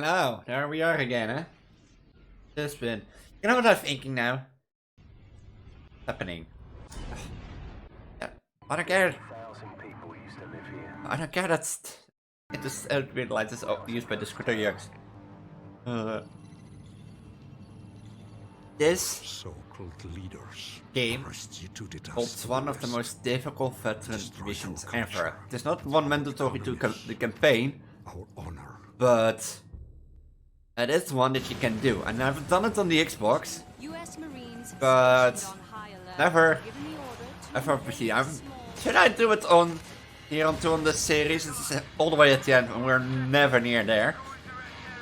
Hello, there we are again, huh? Just been. You know what I'm thinking now? Happening. Yeah, I don't care. I don't care that's. It just realized it's used by the Scriptorians. This so-called leaders game holds one of the most difficult veteran missions ever. There's not one mandatory to the campaign, our honor, but it is one that you can do. And I've done it on the Xbox, but never PC. Should I do it on here on the series? It's all the way at the end, and we're never near there.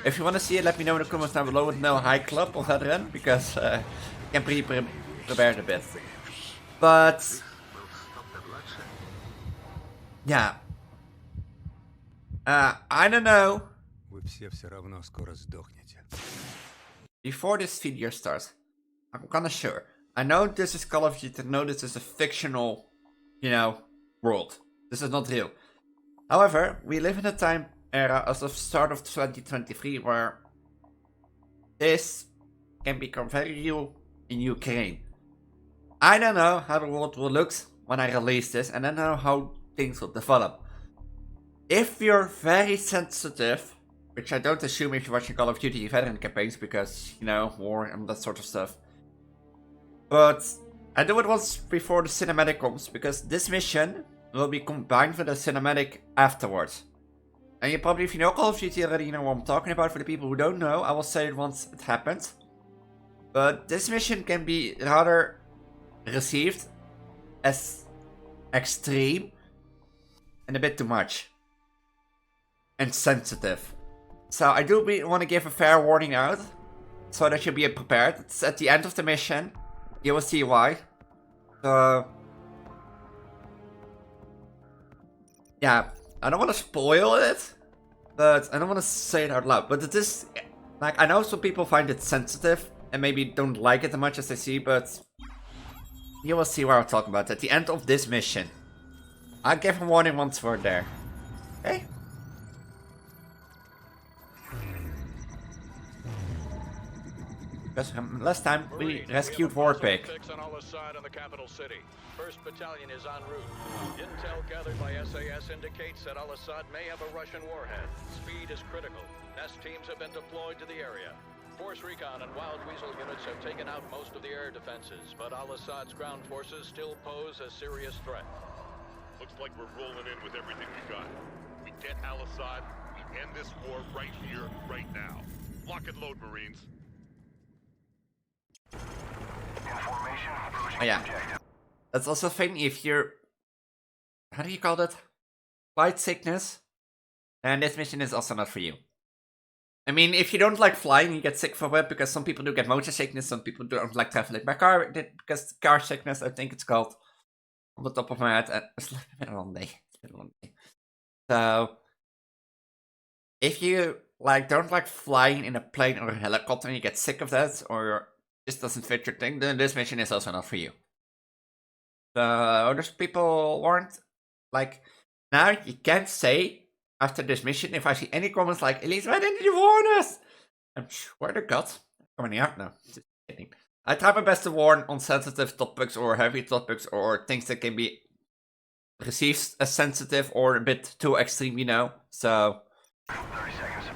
If you want to see it, let me know in the comments down below with no high club or veteran, because I can prepare it a bit. But yeah, I don't know. Before this video starts, I'm kinda sure. I know this is Call of Duty, I know this is a fictional, world. This is not real. However, we live in a time era as of start of 2023 where this can become very real in Ukraine. I don't know how the world will look when I release this, and I don't know how things will develop. If you're very sensitive, which I don't assume if you're watching Call of Duty veteran campaigns, because, war and that sort of stuff. But I do it once before the cinematic comes, because this mission will be combined with a cinematic afterwards. And you probably, if you know Call of Duty already, you know what I'm talking about. For the people who don't know, I will say it once it happens. But this mission can be rather received as extreme and a bit too much. And sensitive. So I do want to give a fair warning out, so that you'll be prepared. It's at the end of the mission. You will see why. So yeah, I don't want to spoil it, but I don't want to say it out loud. But it is, I know some people find it sensitive and maybe don't like it as much as they see, but you will see what I'm talking about at the end of this mission. I'll give a warning once we're there. Okay? Because last time we rescued Warpig. On Al-Assad in the capital city. 1st Battalion is en route. Intel gathered by SAS indicates that Al-Assad may have a Russian warhead. Speed is critical. Nest teams have been deployed to the area. Force Recon and Wild Weasel units have taken out most of the air defenses, but Al-Assad's ground forces still pose a serious threat. Looks like we're rolling in with everything we got. We get Al-Assad, we end this war right here, right now. Lock and load, Marines. Oh yeah, that's also a thing if you're, how do you call that? Flight sickness. And this mission is also not for you. I mean, if you don't like flying, you get sick from it, because some people do get motion sickness, some people don't like traveling by car, because car sickness, I think it's called, on the top of my head. It's been a long day. So, if you don't like flying in a plane or a helicopter and you get sick of that, or this doesn't fit your thing, then this mission is also not for you. So there's people warned, now you can't say after this mission, if I see any comments like, Elise, why didn't you warn us? I'm swear to God, coming out now. Just kidding. I try my best to warn on sensitive topics or heavy topics or things that can be received as sensitive or a bit too extreme, so. 30 seconds.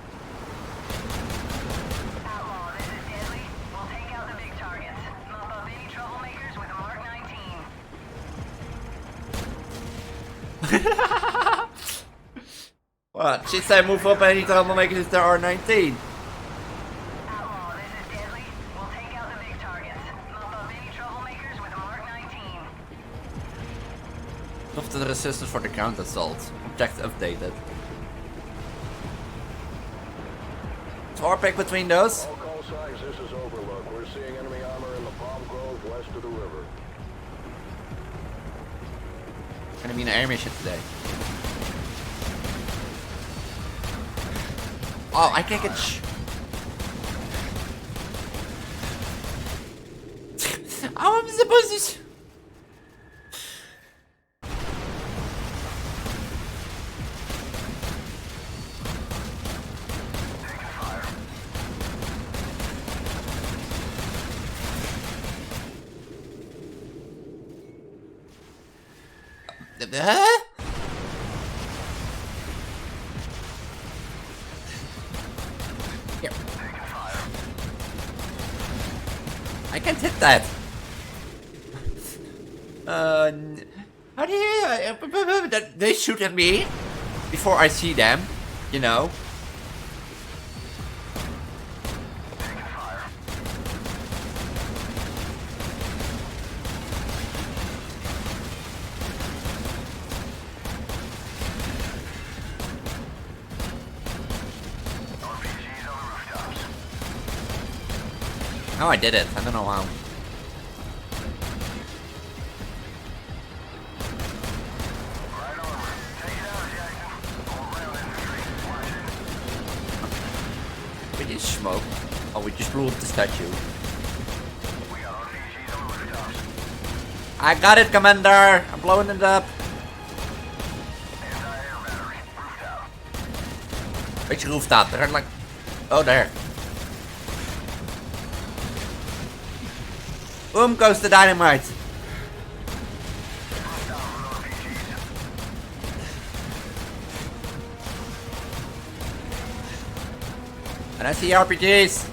What? She said move up any troublemakers if there are 19. Outlaw, this is Deadly. We'll take out the big targets. Mop up any troublemakers with a Mark 19. Soften resistance for the ground assault. Object updated. Warpig between those. All call signs, this is Overlook. We're seeing enemy armor in the Palm Grove west of the river. Gonna be an air mission today. Oh, I can't get How am I supposed to? Taking fire. Huh? Here. I can't hit that. How do you... They shoot at me before I see them, you know. Oh, I did it. I don't know how. We didn't smoke. Oh, we just blew up the statue. I got it, Commander. I'm blowing it up. Which rooftop? They're like... Oh, there. Boom goes the dynamite. And I see RPGs.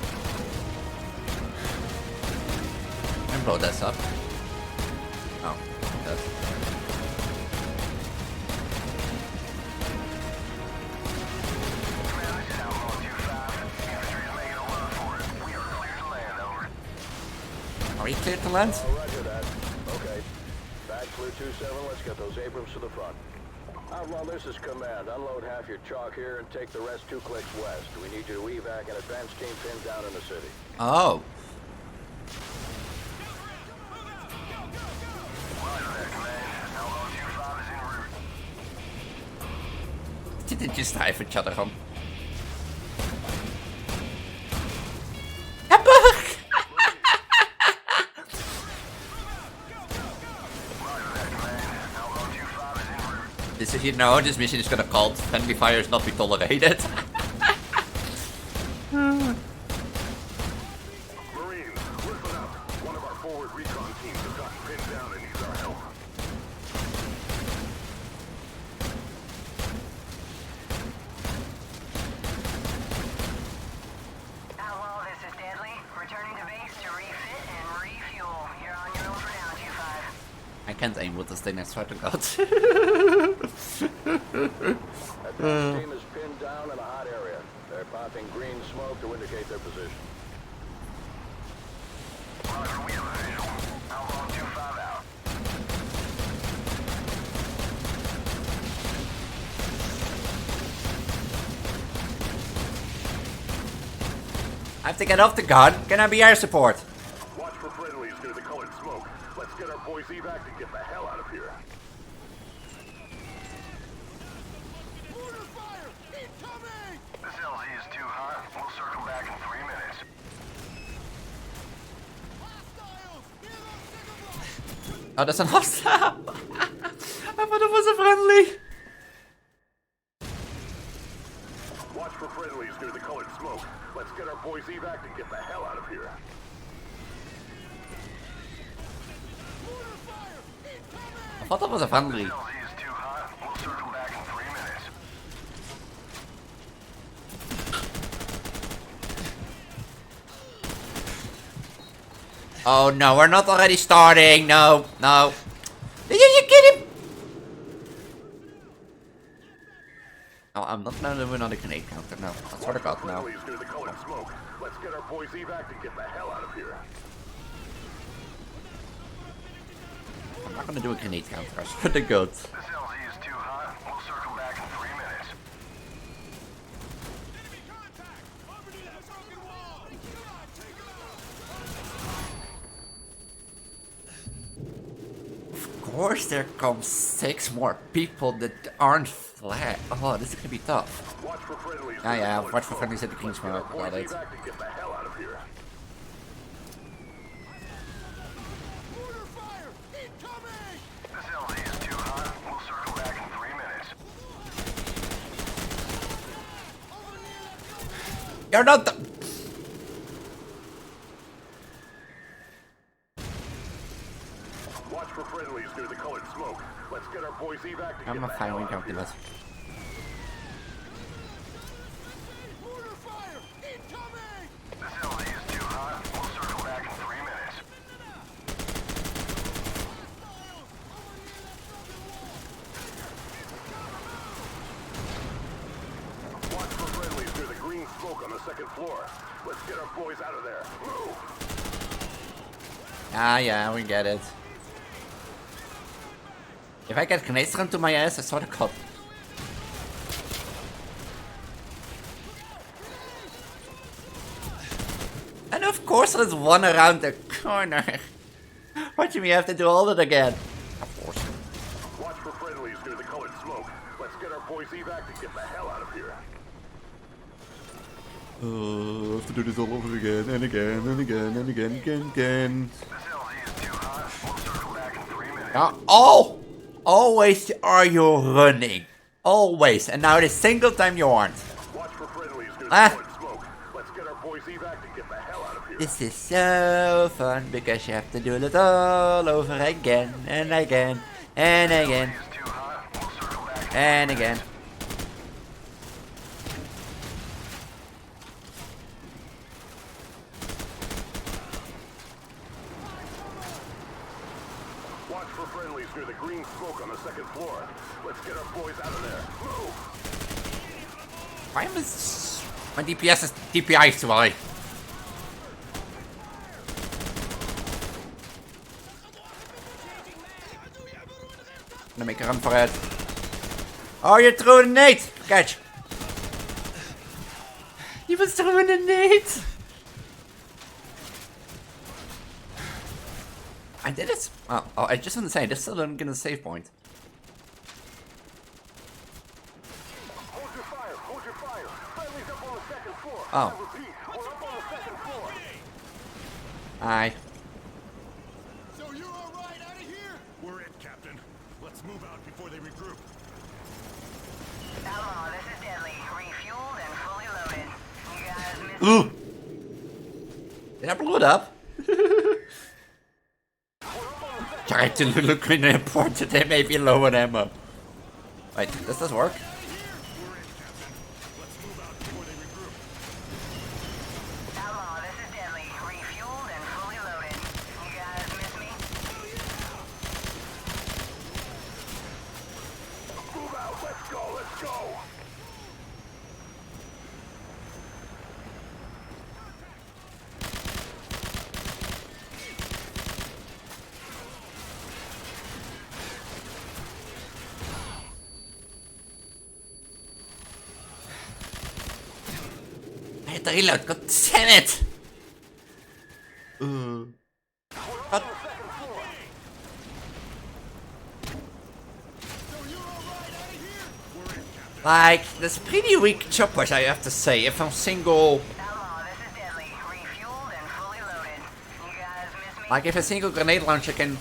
And blow this up. Oh, that's... Are we clear to land? Oh, roger that. Okay. Back clear 2-7, let's get those Abrams to the front. Outlaw, this is command. Unload half your chalk here and take the rest 2 clicks west. We need you to evac an advance team pinned down in the city. Oh. Didn't just dive each other on. This is, you know, this mission is gonna call friendly fire is not be tolerated. Marines, listen up. One of our forward recon teams has gotten pinned down and needs our help. Outlaw, this is Deadly. Returning to base to refit and refuel. You're on your own for now, 2-5. I can't aim with this thing, I swear to God. Advance team is pinned down in a hot area. They're popping green smoke to indicate their position. Roger, we have a visual. Outlaw 2-5 out. I have to get off the gun. Can I be air support? Watch for friendlies near the colored smoke. Let's get our boys evac and get the hell out of here. This LZ is too hot. We'll circle back in 3 minutes. Oh, that's an hostile. I thought it was a friendly. Watch for friendlies near the colored smoke. Let's get our boys evac and get the hell out of here. I thought that was a friendly. LZ is too hot. We'll circle back in 3 minutes. Oh no, we're not already starting. No, no. Did you get him? No, I'm not. No, we're not a grenade counter. No, I swear to God, no. Friendlies near the colored smoke. Let's get our boys evac and get the hell out of here. I'm not gonna do a grenade counter. I swear to God. This LZ is too hot. We'll circle back in 3 minutes. Of course, there comes 6 more people that aren't flat. Oh, this is gonna be tough. Watch for friendlies. Ah, near the yeah, colored watch for smoke. friendlies at the King's Let's get our Smoke. boys Got it. evac and get the hell out of here. This LZ is too hot. We'll circle back in 3 minutes. You're not the... Watch for friendlies near the colored smoke. Let's get our boys evac I'm not fine with jumping that. Facility is too hot. We'll circle back in 3 minutes. Watch for friendlies near the green smoke on the 2nd floor. Let's get our boys out of there. Move! Ah, yeah, we get it. If I get grenades thrown to my ass, I swear to God. And of course there's one around the corner. What do you mean you have to do all that again? Of course. Watch for friendlies near the colored smoke. Let's get our boys evac and get the hell out of here. I have to do this all over again, and again, and again, and again, again. Facility is too hot. We'll circle back in 3 minutes. Yeah. Oh! Always are you running. Always. And now the single time you aren't. Watch for friendlies near the Ah. colored smoke. Let's get our boys evac and get the hell out of here. This is so fun because you have to do it all over again, and again, and again, It's too hot. We'll circle back. and again. Watch for friendlies near the green smoke on the 2nd floor. Let's get our boys out of there. Move! Why am I... My DPS is DPI is too high. I'm gonna make a run for it. Oh, you threw a nade! Catch! He was throwing a nade! I did it! Oh, I just want to say, this still didn't get a save point. Hold your fire! Hold your fire! Friendlies up on the 2nd floor. Oh. I repeat, we're up on the 2nd floor. Aye. So you're all right out of here? We're it, Captain. Let's move out before they regroup. Outlaw, this is Deadly. Refueled and fully loaded. You guys missed Ooh! Did I blow it up? Tried to look in the airport that they may be low on ammo. Wait, does this work? Outlaw, this is Deadly. Refueled and fully loaded. You guys miss me? Move out! Let's go! Let's go! I had to reload, god damn it! What? Like, there's pretty weak choppers, I have to say, if I'm single... Outlaw, this is Deadly. Refueled and fully loaded. You guys miss me? Like, if a single grenade launcher can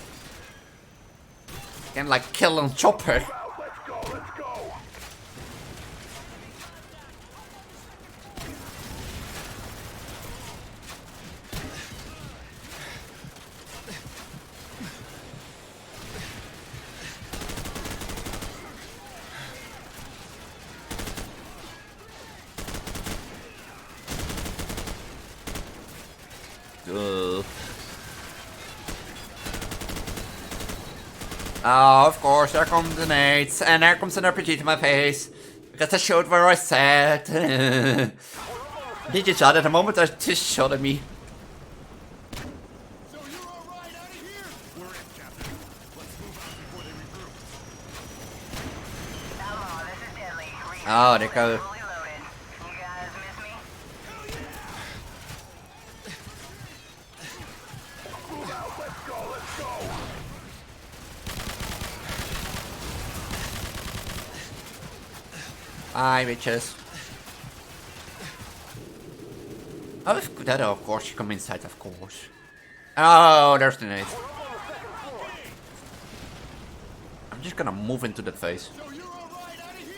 like, kill a chopper. Out! Let's go! Let's go! Oh, of course, there comes the nades, and there comes an RPG to my face. Because I showed where I sat. Did you shot at the moment? I just shot at me. So you're all right out of here? We're it, Captain. Let's move out before they regroup. Outlaw, this is Deadly. Refueled Oh, they go. and fully loaded. You guys miss me? Move out! Let's go! Let's go! Hi, bitches. Oh, of course, you come inside, of course. Oh, there's the nade. I'm just gonna move into that face. So you're all right out of here?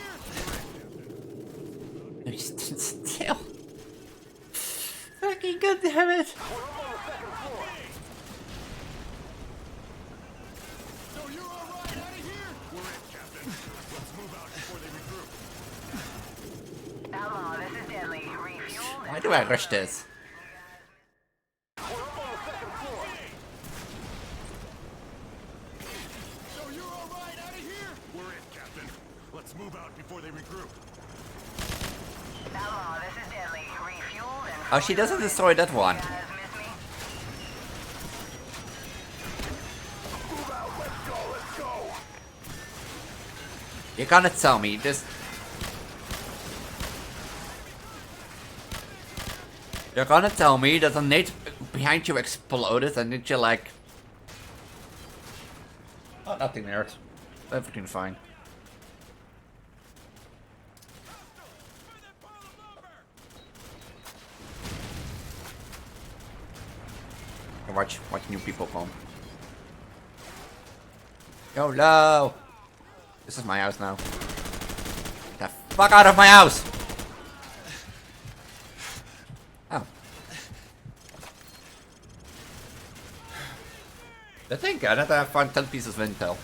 No, he's still. Fucking goddamn it. So you're all right out of here? We're it, Captain. Why do I rush this? So you're all right out of here? We're in, Captain. Let's move out before they regroup. Outlaw, this is Deadly. Refueled and... Oh, she doesn't destroy that one. Guys, miss me? Move out. Let's go. Let's go. You're gonna tell me this. You're gonna tell me that the nade behind you exploded and that you're like... Oh, nothing there. Everything's fine. Watch new people come. YOLO! This is my house now. Get the fuck out of my house! Oh. Thank God that I found 10 pieces of intel.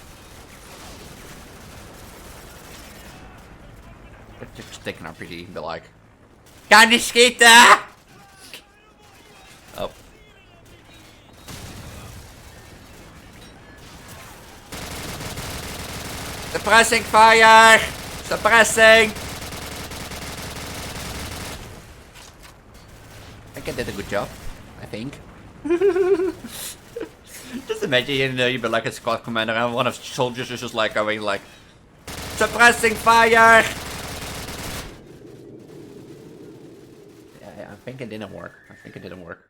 Just taking our PD and be like, kan niet schieten! Oh. Suppressing fire! Suppressing! I think I did a good job. I think. Just imagine you'd be like a squad commander and one of the soldiers is just like going like... Suppressing fire! Yeah, I think it didn't work. I think it didn't work.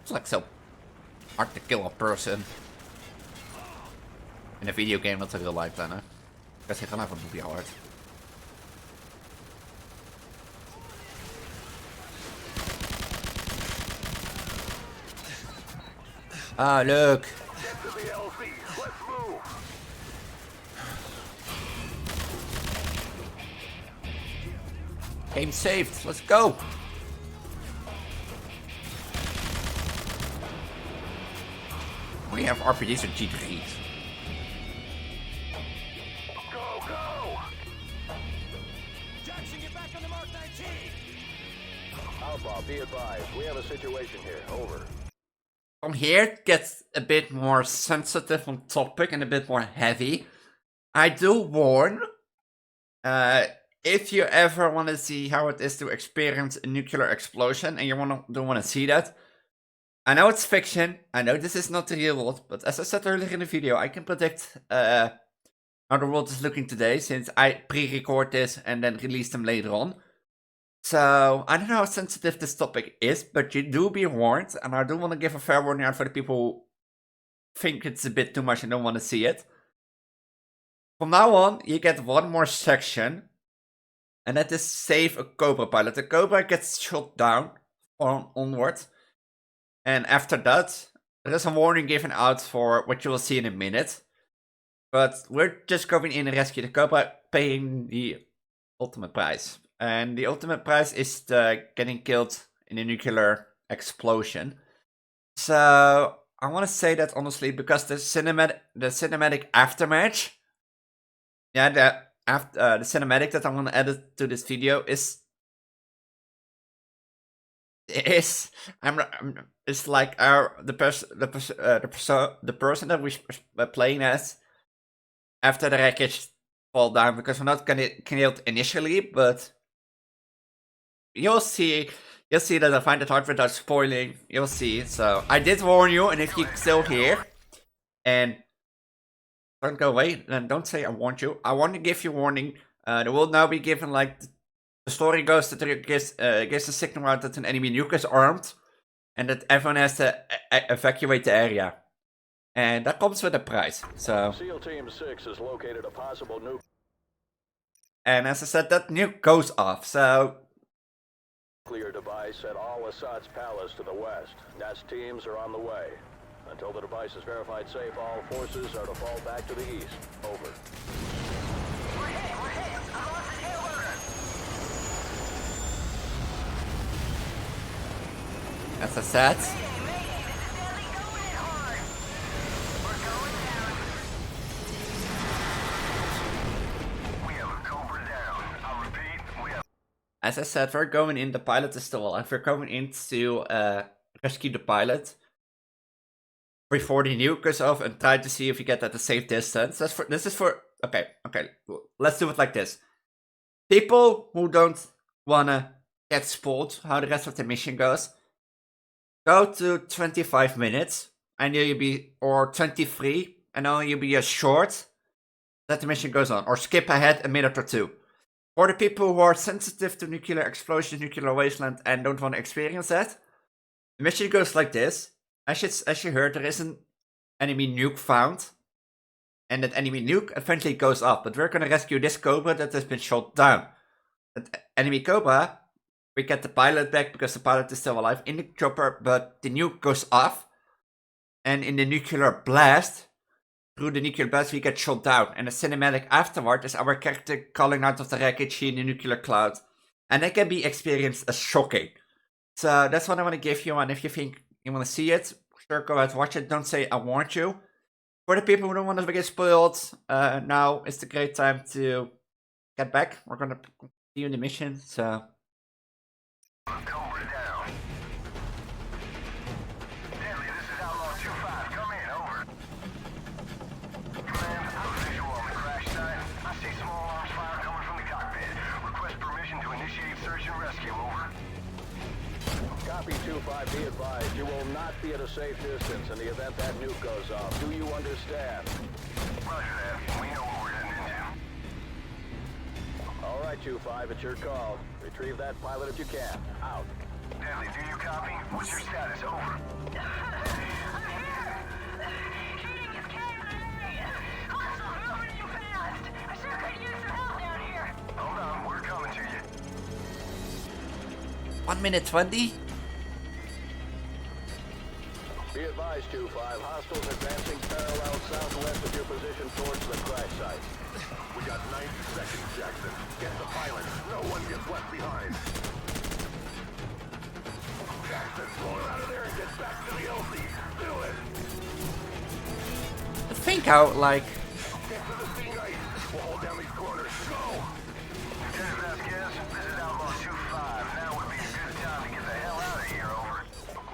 It's like so hard to kill a person. In a video game, that's a real life then, hè? Guess je kan even een hard. Ah, look. Game saved. Let's go. We have RPGs or G3s. Go, go! Jackson, get back on the Mark 19! Outlaw, be advised. We have a situation here. Over. From here it gets a bit more sensitive on topic and a bit more heavy. I do warn, if you ever want to see how it is to experience a nuclear explosion and you don't want to see that, I know it's fiction, I know this is not the real world, but as I said earlier in the video, I can predict how the world is looking today, since I pre-record this and then release them later on. So, I don't know how sensitive this topic is, but you do be warned, and I do want to give a fair warning out for the people who think it's a bit too much and don't want to see it. From now on, you get one more section, and that is save a Cobra pilot. The Cobra gets shot down onwards. And after that, there is a warning given out for what you will see in a minute. But we're just going in and rescue the Cobra, paying the ultimate price. And the ultimate price is getting killed in a nuclear explosion. So I want to say that honestly, because the cinematic aftermath, yeah, the cinematic that I'm gonna edit to this video is it's like the person that we're playing as after the wreckage fall down, because we're not gonna killed initially, but you'll see that I find it hard without spoiling. You'll see. So I did warn you, and if you're still here and don't go away, then don't say I warned you. I want to give you warning. There will now be given, like, the story goes that there gives a signal out that an enemy nuke is armed, and that everyone has to evacuate the area. And that comes with a price. So SEAL Team 6 has located a possible nuke. And as I said, that nuke goes off. So Nuclear device at Al-Assad's palace to the west. NAS teams are on the way. Until the device is verified safe, all forces are to fall back to the east. Over. We're hit! I'm off the tail rotor! as I said. As I said, we're going in, the pilot is still alive. We're going in to rescue the pilot before the nuke goes off and try to see if we get at a safe distance. This is for okay, let's do it like this. People who don't wanna get spoiled how the rest of the mission goes, go to 25 minutes and you'll be, or 23, and then you'll be as short that the mission goes on, or skip ahead a minute or two. For the people who are sensitive to nuclear explosion, nuclear wasteland, and don't want to experience that, the mission goes like this. As you heard, there is an enemy nuke found, and that enemy nuke eventually goes up, but we're gonna rescue this Cobra that has been shot down. That enemy Cobra, we get the pilot back because the pilot is still alive in the chopper, but the nuke goes off, and in the nuclear blast, through the nuclear blast we get shot down, and the cinematic afterward is our character calling out of the wreckage in the nuclear cloud, and that can be experienced as shocking. So that's what I want to give you, and if you think you want to see it, sure, go ahead, watch it. Don't say I warned you. For the people who don't want to get spoiled, now is the great time to get back. We're gonna continue the mission, so. Cobra down. Deadly, this is Outlaw 2-5. Come in, over. Command, I'm visual on the crash site. I see small arms fire coming from the cockpit. Request permission to initiate search and rescue, over. Copy 2-5, be advised. You will not be at a safe distance in the event that nuke goes off. Do you understand? Roger that. We know what we're heading into. All right, 2-5, it's your call. Retrieve that pilot if you can. Out. Deadly, do you copy? What's your status? Over. I'm here! Shooting is KIA! Hostiles moving in fast! I sure could use some help down here! Hold on, we're coming to you. 1 minute 20? Be advised, 2-5. Hostiles advancing parallel southwest of your position towards the crash site. We got 90 seconds, Jackson. Get the pilot. No one gets left behind. Jackson, pull it out of there and get back to the LZ. Do it. I think how, like, Get to the scene right. We'll hold down these corners. Go. Lieutenant Vasquez, this is Outlaw 2-5. Now would be a good time to get the hell out of here, over.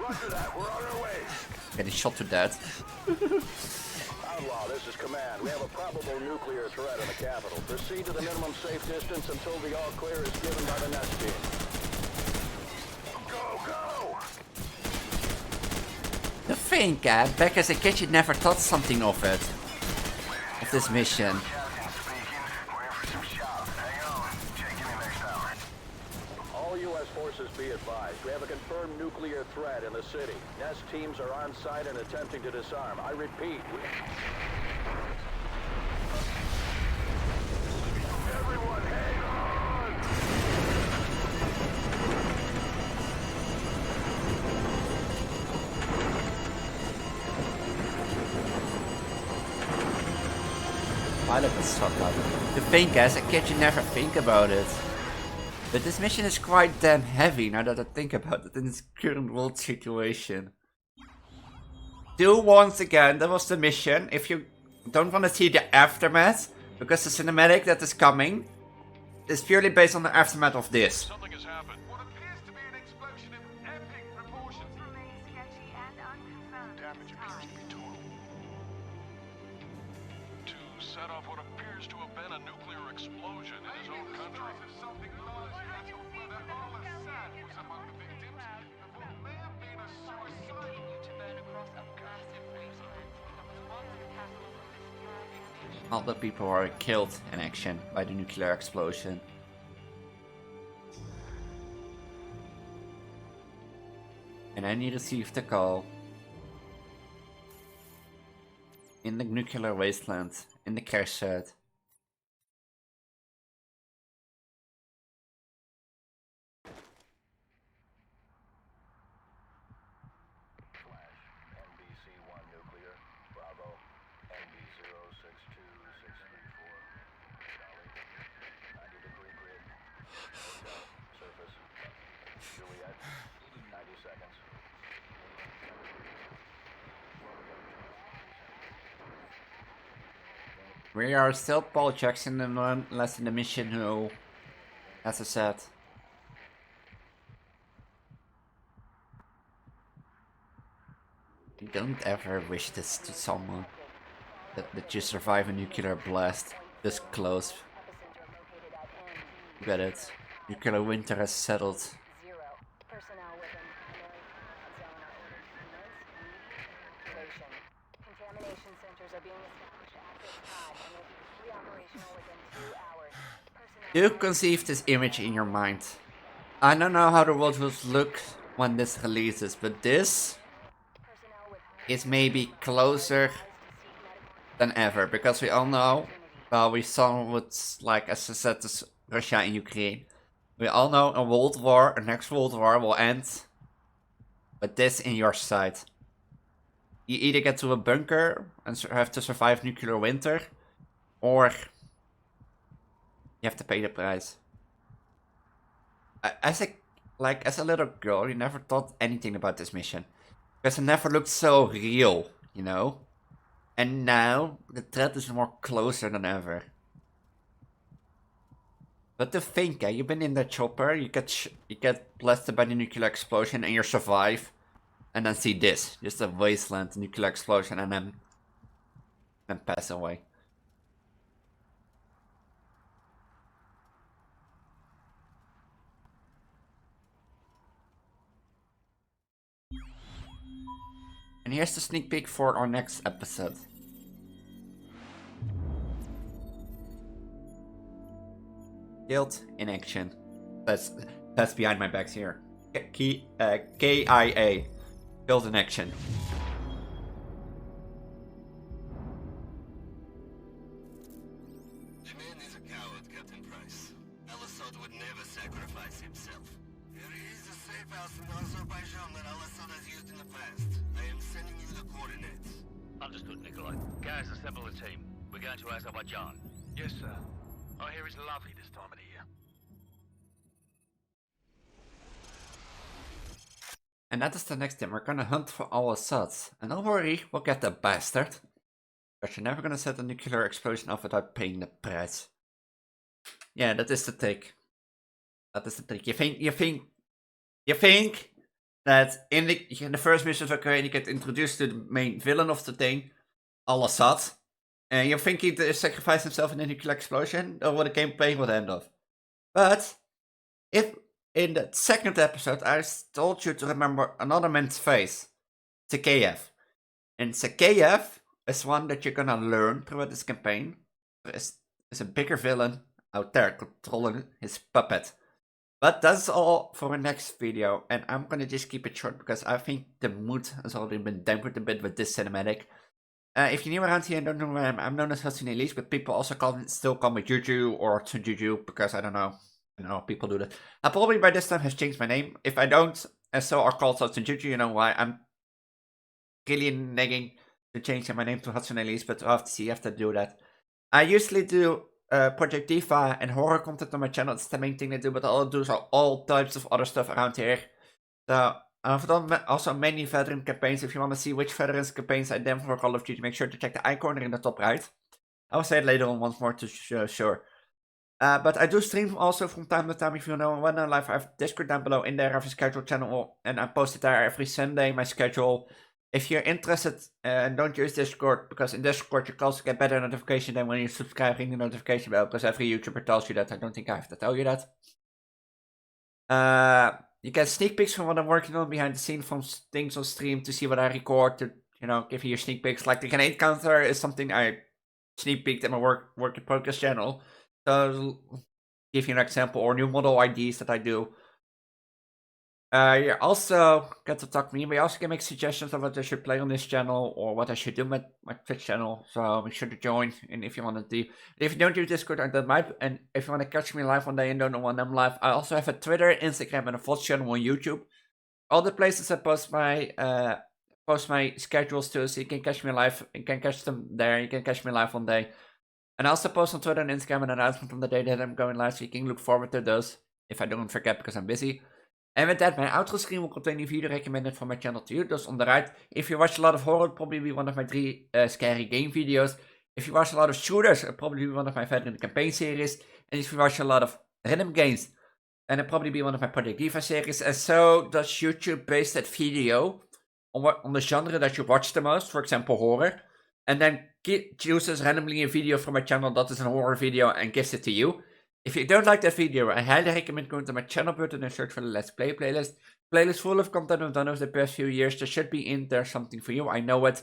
Roger that. We're on our way. getting shot to death. Outlaw, this is Command. We have a probable nuclear threat in the capital. Proceed to the minimum safe distance until the all-clear is given by the NEST team. Go, go! The thing, back as a kid, you never thought something of it. Of this mission. Captain speaking. We're in for some shots. Hang on. Check in the next hour. All U.S. forces be advised. We have a confirmed nuclear threat in the city. NEST teams are on site and attempting to disarm. I repeat, Everyone, hang on! Pilot was shot up. The thing, as a kid, you never think about it. But this mission is quite damn heavy now that I think about it in this current world situation. Do once again, that was the mission. If you don't want to see the aftermath, because the cinematic that is coming is purely based on the aftermath of this. Something has happened. What appears to be an explosion of epic proportions. Remains sketchy and unconfirmed. Damage appears to be total. To set off what appears to have been a nuclear explosion in his own country. Something large. Al-Assad was among the victims of what may have been a suicide. To burn across a massive wasteland that was once the capital of this thriving nation. All the people are killed in action by the nuclear explosion. And then he received a call. In the nuclear wasteland, in the crash site. NBC-1 nuclear. Bravo. NB-062634. Charlie. 90-degree grid. Hotel. Surface. Juliet. 90 seconds. We are still Paul Jackson and one less in the mission who, as I said. You don't ever wish this to someone. That you survive a nuclear blast this close. Look at it. Nuclear winter has settled. You conceive this image in your mind. I don't know how the world will look when this releases, but this is maybe closer than ever, because we all know, well, we saw what's like, as I said, this Russia and Ukraine. We all know a world war, a next world war will end with this in your sight. You either get to a bunker and have to survive nuclear winter, or you have to pay the price. As a little girl, you never thought anything about this mission, because it never looked so real, you know. And now the threat is more closer than ever. But to think, you've been in the chopper, you get blasted by the nuclear explosion, and you survive, and then see this, just a wasteland, nuclear explosion, and then pass away. And here's the sneak peek for our next episode. Killed in action. That's behind my backs here. KIA. Killed in action. The man is a coward, Captain Price. Al-Assad would never sacrifice himself. There is a safe house in Azerbaijan that Al-Assad has used in the past. I am sending you the coordinates. Understood, Nikolai. Guys, assemble a team. We're going to Azerbaijan. Yes, sir. I hear it's lovely this time of the year. And that is the next thing. We're gonna hunt for Al-Assad. And don't worry, we'll get the bastard. But you're never gonna set a nuclear explosion off without paying the price. Yeah, that is the trick. That is the trick. You think that in the first mission of Ukraine you get introduced to the main villain of the thing, Al-Assad. And you think he sacrificed himself in a nuclear explosion, or what the campaign would end off. But if in the second episode I told you to remember another man's face, Sakayev. And Sakayev is one that you're gonna learn throughout this campaign. There is a bigger villain out there controlling his puppet. But that's all for the next video, and I'm gonna just keep it short because I think the mood has already been dampened a bit with this cinematic. If you're new around here and don't know who I am, I'm known as Hudson Elise, but people also still call me Juju or Tsunjuju because I don't know, people do that. I probably by this time has changed my name. If I don't, and so are called Tsunjuju, you know why. I'm really nagging to change my name to Hudson Elise, but we'll have to see, I have to do that. I usually do Project Diva and horror content on my channel. It's the main thing I do, but I'll do all types of other stuff around here. So I've done also many veteran campaigns. If you want to see which veterans campaigns I did for Call of Duty, make sure to check the icon in the top right. I will say it later on once more to sure. But I do stream also from time to time. If you know when I'm live, I have Discord down below. In there I have a scheduled channel, and I post it there every Sunday, my schedule. If you're interested, don't use Discord, because in Discord you can also get better notification than when you're subscribing the notification bell, because every YouTuber tells you that. I don't think I have to tell you that. You get sneak peeks from what I'm working on behind the scenes, from things on stream, to see what I record, to, give you sneak peeks. Like the grenade counter is something I sneak peeked at my work in progress channel. So, give you an example, or new model IDs that I do. You also get to talk to me. We also can make suggestions of what I should play on this channel, or what I should do with my Twitch channel. So make sure to join, and if you want to do. If you don't use Discord, I don't mind. And if you want to catch me live one day and don't know when I'm live, I also have a Twitter, Instagram, and a VOD channel on YouTube. All the places I post my schedules to, so you can catch me live. You can catch them there. You can catch me live one day. And I also post on Twitter and Instagram an announcement on the day that I'm going live, so you can look forward to those if I don't forget, because I'm busy. And with that, my outro screen will contain a video recommended from my channel to you. Thus on the right, if you watch a lot of horror, it'll probably be one of my 3 scary game videos. If you watch a lot of shooters, it'll probably be one of my Veteran campaign series. And if you watch a lot of random games, then it'll probably be one of my Project Diva series. And so does YouTube base that video on the genre that you watch the most, for example horror, and then chooses randomly a video from my channel that is a horror video and gives it to you. If you don't like that video, I highly recommend going to my channel button and search for the Let's Play playlist. Playlist full of content I've done over the past few years. There should be in there something for you. I know it.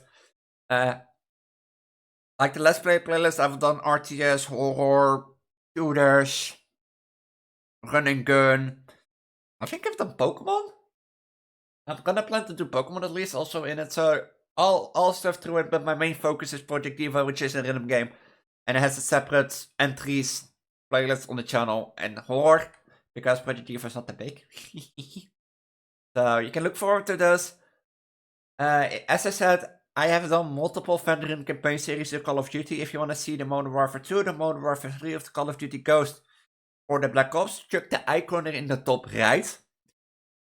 Like the Let's Play playlist, I've done RTS, horror, shooters, run and gun. I think I've done Pokemon. I'm gonna plan to do Pokemon at least also in it. So all stuff through it, but my main focus is Project Diva, which is a rhythm game. And it has a separate entries playlist on the channel and horror, because Project Diva is not that big. So you can look forward to those. As I said, I have done multiple Veteran campaign series of Call of Duty. If you want to see the Modern Warfare 2, the Modern Warfare 3 of the Call of Duty Ghost, or the Black Ops, check the icon in the top right.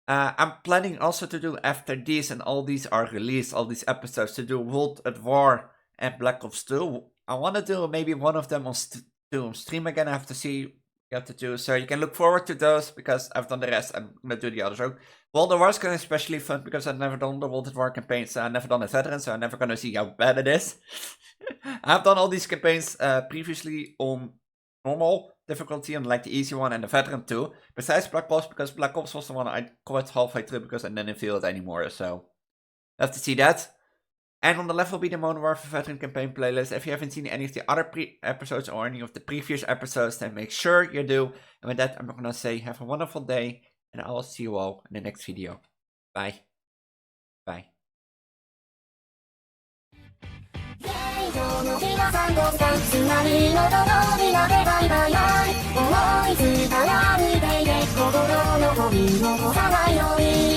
I'm planning also to do after these and all these are released, all these episodes, to do World at War and Black Ops 2. I want to do maybe one of them on stream again. I have to see what to do. So you can look forward to those because I've done the rest. I'm going to do the others. So World at War is going to be especially fun because I've never done the World at War campaigns. So I've never done a Veteran, so I'm never going to see how bad it is. I've done all these campaigns previously on normal difficulty and like the easy one and the Veteran too. Besides Black Ops, because Black Ops was the one I quit halfway through because I didn't feel it anymore. So I have to see that. And on the left will be the Modern Warfare Veteran campaign playlist. If you haven't seen any of the other episodes or any of the previous episodes, then make sure you do. And with that, I'm going to say have a wonderful day. And I will see you all in the next video. Bye. Bye. 皆さんどうかつまりのどのみなでバイバイバイ思いついたら歩いていて心のゴミ残さないように